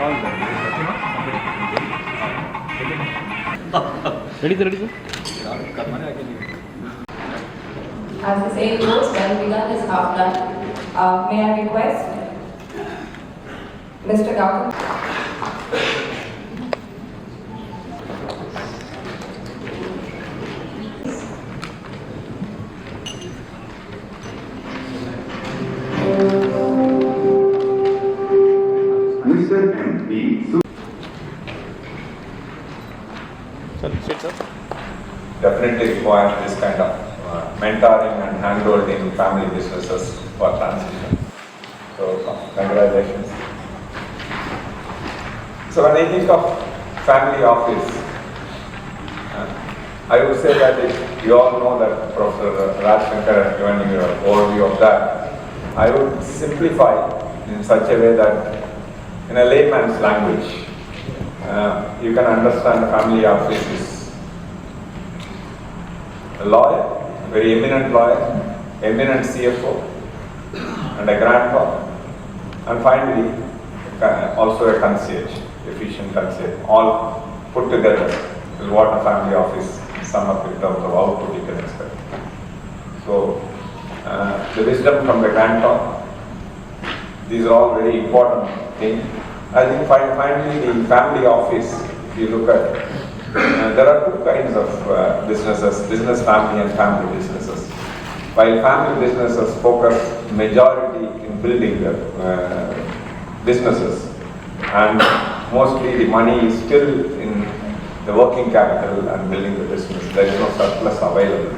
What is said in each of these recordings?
Ready, sir, ready, sir. As the saying goes, well begun is half done. May I request Mr. Gautam? Mr. M.P. Sir, sit, sir. Definitely require this kind of mentoring and handholding in family businesses for transition. So, congratulations. So, when I think of family office, I would say that you all know that Professor Raj Shankar has given you an overview of that. I would simplify in such a way that in a layman's language, you can understand family office is a lawyer, a very eminent lawyer, eminent CFO, and a grandfather, and finally also a concierge, efficient concierge. All put together is what a family office sum up in terms of output you can expect. So, the wisdom from the grandfather, these are all very important things. I think finally the family office, if you look at, there are two kinds of businesses, business family and family businesses. While family businesses focus majority in building the businesses, and mostly the money is still in the working capital and building the business. There is no surplus available.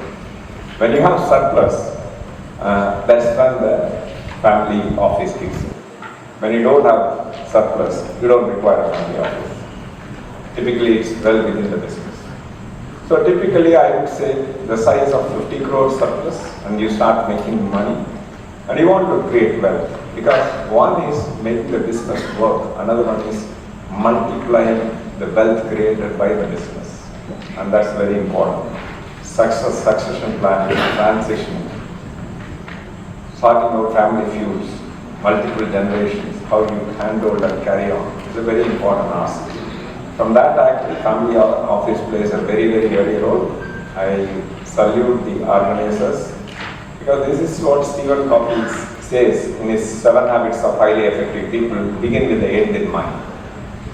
When you have surplus, that's when the family office kicks in. When you don't have surplus, you don't require a family office. Typically, it's well within the business. So typically, I would say the size of 50 crore surplus, and you start making money, and you want to create wealth. Because one is making the business work, another one is multiplying the wealth created by the business. And that's very important. Succession planning, transition, sorting out family feuds, multiple generations, how you handle and carry on is a very important ask. From that act, the family office plays a very, very early role. I salute the organizers, because this is what Stephen Covey says in his 7 Habits of Highly Effective People, begin with the end in mind.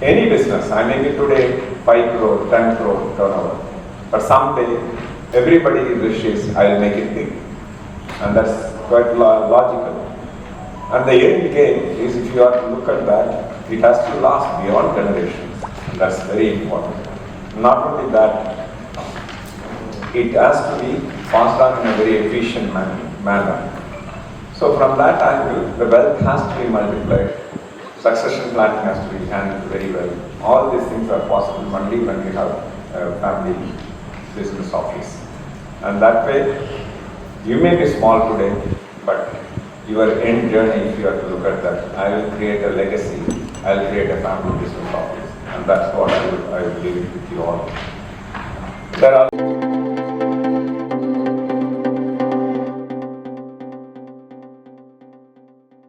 Any business, I may be today 5 crore, 10 crore turnover, but someday everybody wishes I will make it big. And that's quite logical. And the end game is, if you are to look at that, it has to last beyond generations. And that's very important. Not only that, it has to be passed on in a very efficient manner. So from that angle, the wealth has to be multiplied. Succession planning has to be handled very well. All these things are possible only when you have a family business office. And that way, you may be small today, but your end journey, if you have to look at that, I will create a legacy, I will create a family business office. And that's what I will leave it with you all. There are